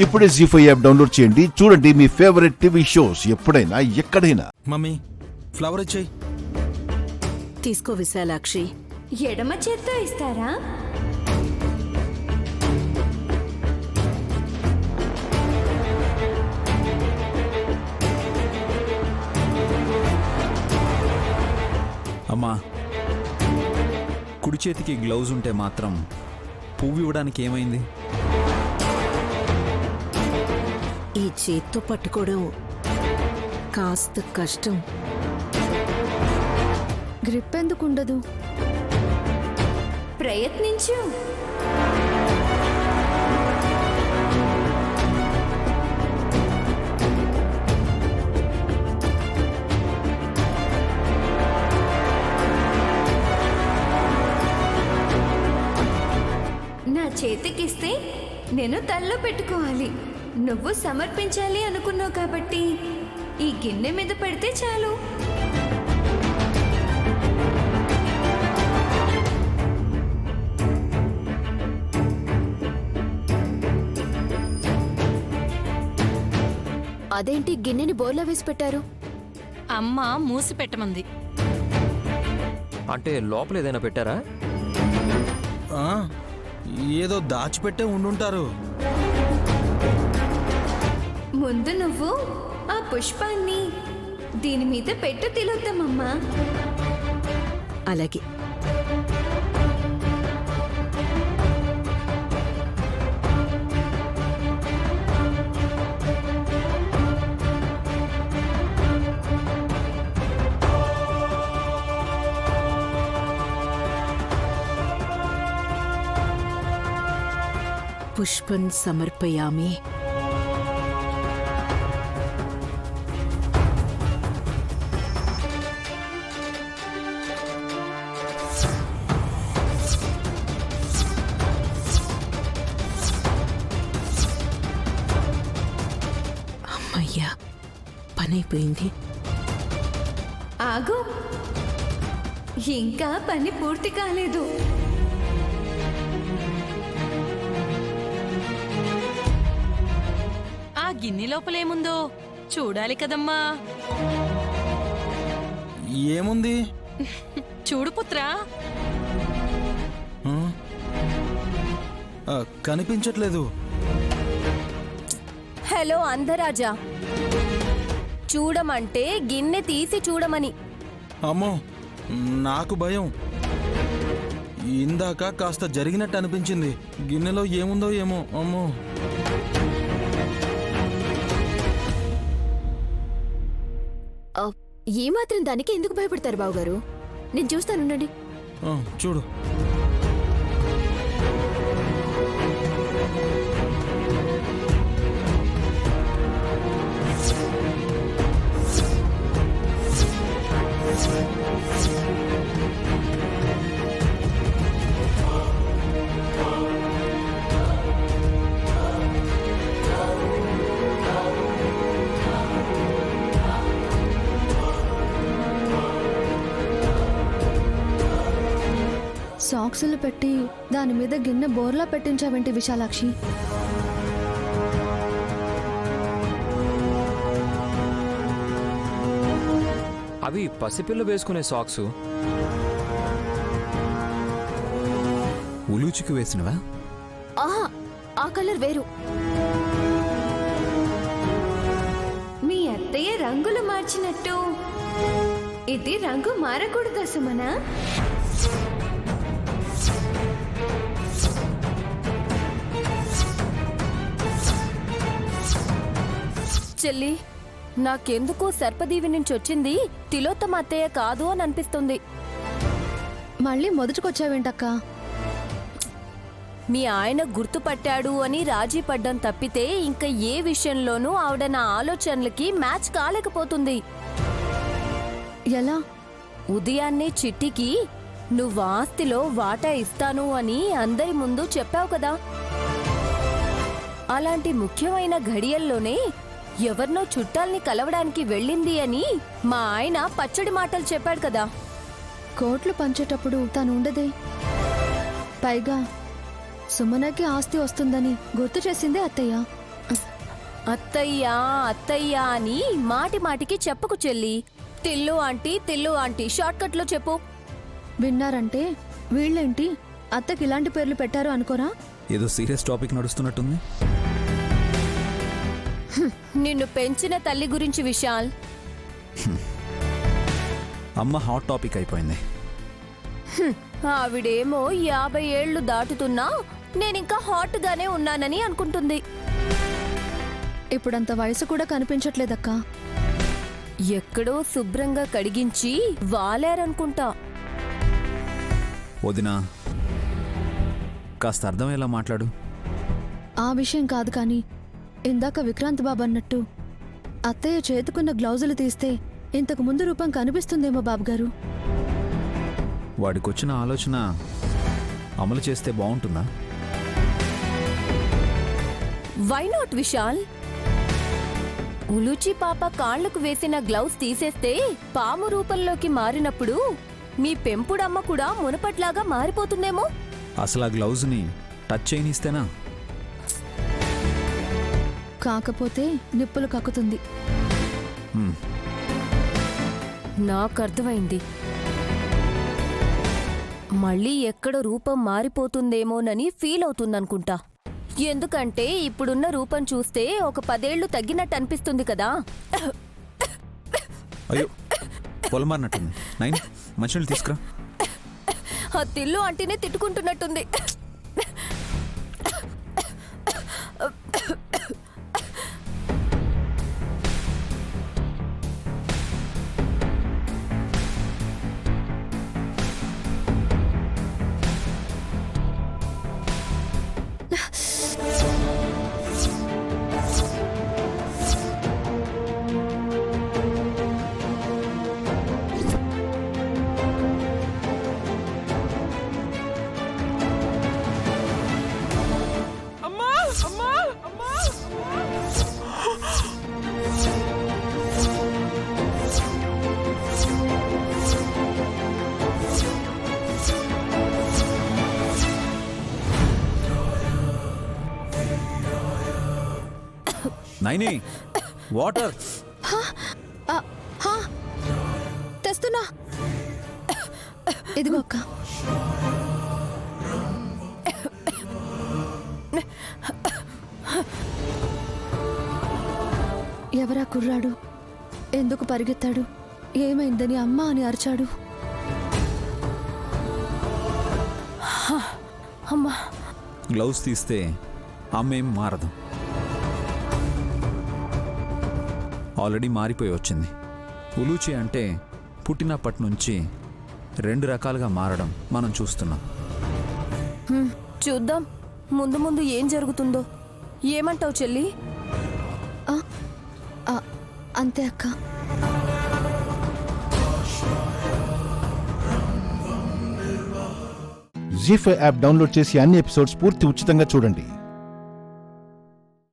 ఇప్పుడే జీ5 app download చేయండి. చూడండి మీ ఫేవరెట్ టీవీ షోస్ ఎప్పుడైనా ఎక్కడైనా. మమ్మీ ఫ్లవర్ ఇచ్చేయి. తీసుకో విశాలాక్షి. ఎడమ చేత్తో ఇస్తారా? అమ్మా, కుడి చేతికి గ్లౌజ్ ఉంటే మాత్రం పువ్వు ఇవ్వడానికి ఏమైంది? ఈ చేత్తో పట్టుకోవడం కాస్త కష్టం. గ్రిప్ ఎందుకుండదు? ప్రయత్నించు. నా చేతికిస్తే నేను తల్లో పెట్టుకోవాలి. నువ్వు సమర్పించాలి అనుకున్నావు కాబట్టి ఈ గిన్నె మీద పెడితే చాలు. అదేంటి గిన్నెని బోర్లా వేసి పెట్టారు? అమ్మ మూసి పెట్టమంది. అంటే లోపల ఏదైనా పెట్టారా? ఆ, ఏదో దాచిపెట్టే ఉండుంటారు. ముందు నువ్వు ఆ పుష్పాన్ని దీని మీద పెట్టు తిలోత్తమమ్మా. అలాగే. పుష్పం సమర్పయామి. అమ్మయ్యా, పనైపోయింది. ఆగు, ఇంకా పని పూర్తి కాలేదు. ఆ గిన్నె లోపలేముందో చూడాలి కదమ్మా. ఏముంది? చూడు పుత్రా. ఆ? ఆ, కనిపించట్లేదు. హలో అందరాజా, చూడమంటే గిన్నె తీసి చూడమని. అమ్మో, నాకు భయం. ఇందాక కాస్త జరిగినట్టు అనిపించింది. గిన్నెలో ఏముందో ఏమో. అమ్మో. ఈ మాత్రం దానికి ఎందుకు భయపడతారు బావగారు? నేను చూస్తానుండండి. ఆ, చూడు. సాక్సులు పెట్టి దాని మీద గిన్నె బోర్లా పెట్టించావేంటి విశాలాక్షి? అవి పసిపిల్ల వేసుకునే సాక్సు. ఉలూచికి వేసినవా? ఆహా, ఆ కలర్ వేరు. మీ అత్తయ్య రంగులు మార్చినట్టు ఇది రంగు మారకూడదా సుమనా? చెల్లి, నాకెందుకో సర్పదీవి నుంచి వచ్చింది తిలోత్తమ అత్తయ్య కాదు అని అనిపిస్తుంది. మళ్ళీ మొదటికొచ్చావేంటక్క? మీ ఆయన గుర్తుపట్టాడు అని రాజీ పడ్డం తప్పితే ఇంకా ఏ విషయంలోనూ ఆవిడ నా ఆలోచనలకి మ్యాచ్ కాలేకపోతుంది. ఎలా? ఉదయాన్నే చిట్టికి నువ్వు ఆస్తిలో వాటా ఇస్తాను అని అందరి ముందు చెప్పావు కదా. అలాంటి ముఖ్యమైన ఘడియల్లోనే ఎవరినో చుట్టాల్ని కలవడానికి వెళ్ళింది అని మా ఆయన పచ్చడి మాటలు చెప్పాడు కదా. కోట్లు పంచేటప్పుడు తను ఉండదే. పైగా సుమనకి ఆస్తి వస్తుందని గుర్తు చేసిందే అత్తయ్య. అత్తయ్యా అత్తయ్యా అని మాటి మాటికి చెప్పకు చెల్లి. తిల్లు ఆంటీ షార్ట్ కట్ లో చెప్పు. విన్నారంటే వీళ్ళేంటి అత్తకి ఇలాంటి పేర్లు పెట్టారు అనుకోరా? ఏదో సీరియస్ టాపిక్ నడుస్తున్నట్టుంది. నిన్ను పెంచిన తల్లి గురించి విశాల్. అమ్మ హాట్ టాపిక్ అయిపోయింది. ఆవిడేమో 50 ఏళ్లు దాటుతున్నా నేనింకా హాట్ గానే ఉన్నానని అనుకుంటుంది. ఇప్పుడంత వయసు కూడా కనిపించట్లేదక్కా. ఎక్కడో శుభ్రంగా కడిగించి వాలారనుకుంటా. వదినా, కాస్త అర్థమయ్యేలా మాట్లాడు. ఆ విషయం కాదు కానీ ఇందాక విక్రాంత్ బాబు అన్నట్టు అత్తయ్య చేతుకున్న గ్లౌజులు తీస్తే ఇంతకు ముందు రూపం కనిపిస్తుందేమో బాబుగారు. వాడికొచ్చిన ఆలోచన అమలు చేస్తే బాగుంటుందా? Why not Vishal? ఉలూచి పాప కాళ్లకు వేసిన గ్లౌస్ తీసేస్తే పాము రూపంలోకి మారినప్పుడు మీ పెంపుడమ్మ కూడా మునపట్లాగా మారిపోతుందేమో. అసలు ఆ గ్లౌజ్ని టచ్ చేయనిస్తేనా? కాకపోతే నిప్పులు కక్కుతుంది. నాకర్థమైంది. మళ్ళీ ఎక్కడ రూపం మారిపోతుందేమోనని ఫీల్ అవుతుందనుకుంటా. ఎందుకంటే ఇప్పుడున్న రూపం చూస్తే ఒక 10 ఏళ్లు తగ్గినట్టు అనిపిస్తుంది కదా. అయ్యో, పొలమారినట్టుంది. నైన్, మంచినీళ్ళు తీసుకురా. ఆ తిల్లు అంటేనే తిట్టుకుంటున్నట్టుంది. నైని, వాటర్. తెస్తున్నా. ఇదిగో అక్క. ఎవరా కుర్రాడు? ఎందుకు పరిగెత్తాడు? ఏమైందని అమ్మా అని అరిచాడు? అమ్మా, గ్లౌస్ తీస్తే అమ్మేం మారదు. ఆల్రెడీ మారిపోయి వచ్చింది. ఉలూచి అంటే పుట్టినప్పటి నుంచి 2 రకాలుగా మారడం మనం చూస్తున్నాం. చూద్దాం ముందు ముందు ఏం జరుగుతుందో. ఏమంటావు చెల్లి? అంతే అక్క. జీ5 యాప్ డౌన్లోడ్ చేసి అన్ని ఎపిసోడ్స్ పూర్తి ఉచితంగా చూడండి.